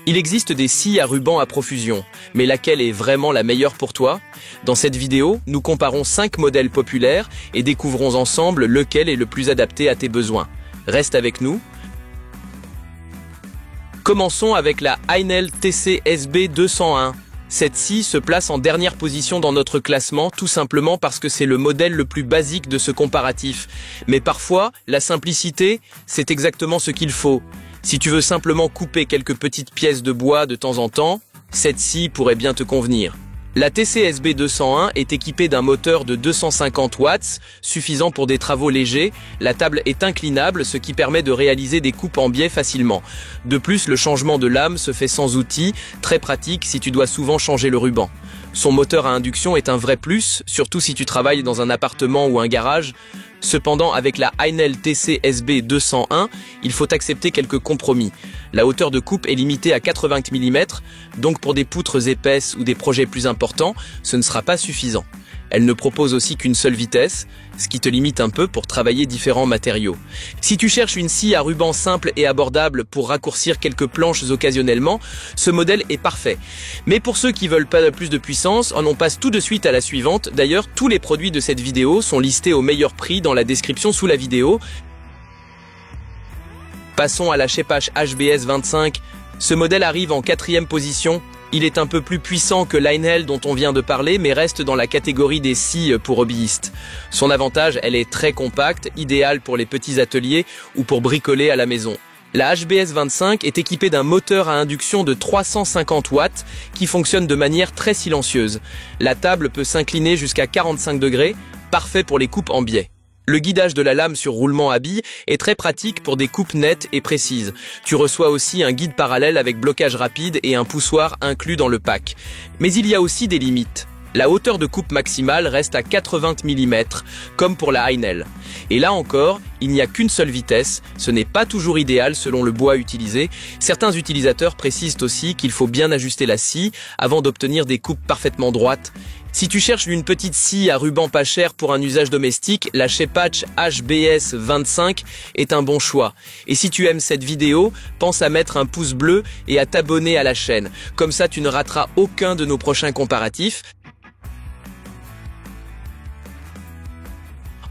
Il existe des scies à ruban à profusion, mais laquelle est vraiment la meilleure pour toi? Dans cette vidéo, nous comparons 5 modèles populaires et découvrons ensemble lequel est le plus adapté à tes besoins. Reste avec nous. Commençons avec la Heinel TC SB 201. Cette scie se place en dernière position dans notre classement, tout simplement parce que c'est le modèle le plus basique de ce comparatif. Mais parfois, la simplicité, c'est exactement ce qu'il faut. Si tu veux simplement couper quelques petites pièces de bois de temps en temps, cette scie pourrait bien te convenir. La TC-SB 201 est équipée d'un moteur de 250 watts, suffisant pour des travaux légers. La table est inclinable, ce qui permet de réaliser des coupes en biais facilement. De plus, le changement de lame se fait sans outil, très pratique si tu dois souvent changer le ruban. Son moteur à induction est un vrai plus, surtout si tu travailles dans un appartement ou un garage. Cependant, avec la Heinel TC SB 201, il faut accepter quelques compromis. La hauteur de coupe est limitée à 80 mm, donc pour des poutres épaisses ou des projets plus importants, ce ne sera pas suffisant. Elle ne propose aussi qu'une seule vitesse, ce qui te limite un peu pour travailler différents matériaux. Si tu cherches une scie à ruban simple et abordable pour raccourcir quelques planches occasionnellement, ce modèle est parfait. Mais pour ceux qui veulent pas plus de puissance, on passe tout de suite à la suivante. D'ailleurs, tous les produits de cette vidéo sont listés au meilleur prix dans la description sous la vidéo. Passons à la Scheppach HBS 25. Ce modèle arrive en 4e position. Il est un peu plus puissant que l'Heinel dont on vient de parler, mais reste dans la catégorie des scies pour hobbyistes. Son avantage, elle est très compacte, idéale pour les petits ateliers ou pour bricoler à la maison. La HBS 25 est équipée d'un moteur à induction de 350 watts qui fonctionne de manière très silencieuse. La table peut s'incliner jusqu'à 45 degrés, parfait pour les coupes en biais. Le guidage de la lame sur roulement à billes est très pratique pour des coupes nettes et précises. Tu reçois aussi un guide parallèle avec blocage rapide et un poussoir inclus dans le pack. Mais il y a aussi des limites. La hauteur de coupe maximale reste à 80 mm, comme pour la Heinel. Et là encore, il n'y a qu'une seule vitesse, ce n'est pas toujours idéal selon le bois utilisé. Certains utilisateurs précisent aussi qu'il faut bien ajuster la scie avant d'obtenir des coupes parfaitement droites. Si tu cherches une petite scie à ruban pas cher pour un usage domestique, la Scheppach HBS 25 est un bon choix. Et si tu aimes cette vidéo, pense à mettre un pouce bleu et à t'abonner à la chaîne. Comme ça, tu ne rateras aucun de nos prochains comparatifs.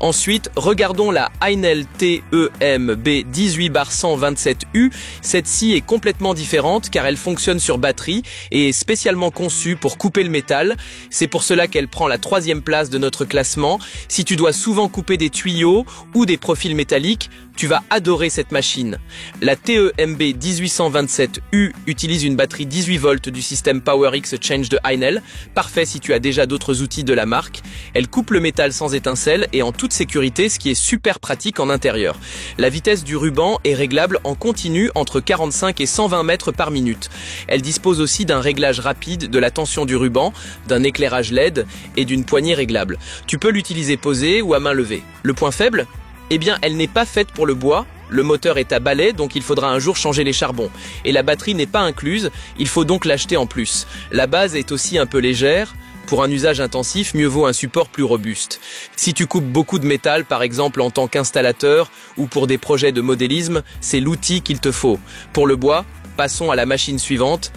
Ensuite, regardons la Heinel TEMB 18/127U. Cette scie est complètement différente car elle fonctionne sur batterie et est spécialement conçue pour couper le métal. C'est pour cela qu'elle prend la 3e place de notre classement. Si tu dois souvent couper des tuyaux ou des profils métalliques, tu vas adorer cette machine. La TEMB 1827U utilise une batterie 18 volts du système PowerX Change de Heinel, parfait si tu as déjà d'autres outils de la marque. Elle coupe le métal sans étincelle et en toute sécurité, ce qui est super pratique en intérieur. La vitesse du ruban est réglable en continu entre 45 et 120 mètres par minute. Elle dispose aussi d'un réglage rapide de la tension du ruban, d'un éclairage LED et d'une poignée réglable. Tu peux l'utiliser posée ou à main levée. Le point faible ? Eh bien, elle n'est pas faite pour le bois, le moteur est à balai, donc il faudra un jour changer les charbons. Et la batterie n'est pas incluse, il faut donc l'acheter en plus. La base est aussi un peu légère. Pour un usage intensif, mieux vaut un support plus robuste. Si tu coupes beaucoup de métal, par exemple en tant qu'installateur ou pour des projets de modélisme, c'est l'outil qu'il te faut. Pour le bois, passons à la machine suivante.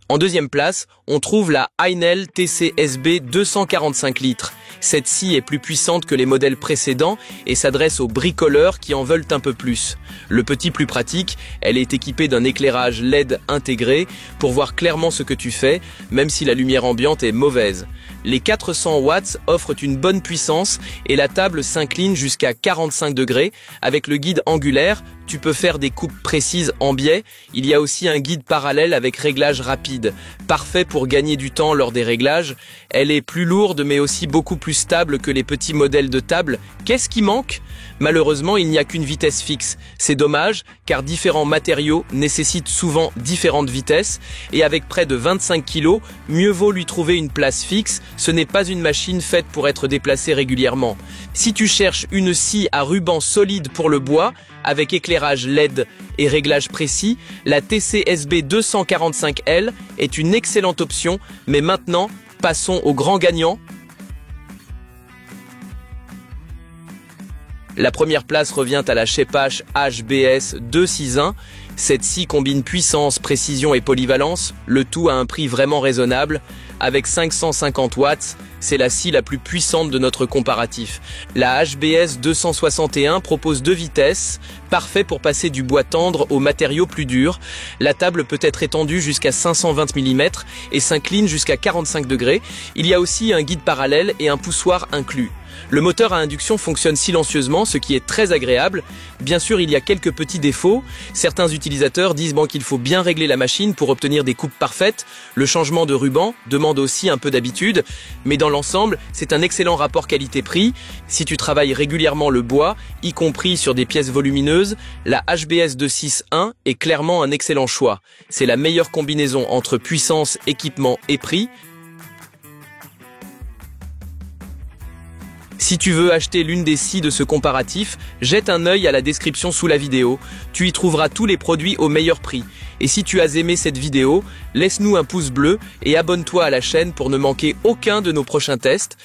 En 2e place, on trouve la Heinel TC SB 245 litres. Cette scie est plus puissante que les modèles précédents et s'adresse aux bricoleurs qui en veulent un peu plus. Le petit plus pratique, elle est équipée d'un éclairage LED intégré pour voir clairement ce que tu fais, même si la lumière ambiante est mauvaise. Les 400 watts offrent une bonne puissance et la table s'incline jusqu'à 45 degrés. Avec le guide angulaire, tu peux faire des coupes précises en biais. Il y a aussi un guide parallèle avec réglage rapide. Parfait pour gagner du temps lors des réglages. Elle est plus lourde mais aussi beaucoup plus stable que les petits modèles de table. Qu'est-ce qui manque ? Malheureusement, il n'y a qu'une vitesse fixe. C'est dommage car différents matériaux nécessitent souvent différentes vitesses et avec près de 25 kg, mieux vaut lui trouver une place fixe. Ce n'est pas une machine faite pour être déplacée régulièrement. Si tu cherches une scie à ruban solide pour le bois, avec éclairage LED et réglage précis, la TC SB 245L est une excellente option. Mais maintenant, passons au grand gagnant. La première place revient à la Chepash HBS 261. Cette scie combine puissance, précision et polyvalence, le tout à un prix vraiment raisonnable. Avec 550 watts, c'est la scie la plus puissante de notre comparatif. La HBS 261 propose 2 vitesses, parfait pour passer du bois tendre aux matériaux plus durs. La table peut être étendue jusqu'à 520 mm et s'incline jusqu'à 45 degrés. Il y a aussi un guide parallèle et un poussoir inclus. Le moteur à induction fonctionne silencieusement, ce qui est très agréable. Bien sûr, il y a quelques petits défauts. Certains utilisateurs disent qu'il faut bien régler la machine pour obtenir des coupes parfaites. Le changement de ruban demande aussi un peu d'habitude. Mais dans l'ensemble, c'est un excellent rapport qualité-prix. Si tu travailles régulièrement le bois, y compris sur des pièces volumineuses, la HBS 261 est clairement un excellent choix. C'est la meilleure combinaison entre puissance, équipement et prix. Si tu veux acheter l'une des scies de ce comparatif, jette un œil à la description sous la vidéo. Tu y trouveras tous les produits au meilleur prix. Et si tu as aimé cette vidéo, laisse-nous un pouce bleu et abonne-toi à la chaîne pour ne manquer aucun de nos prochains tests.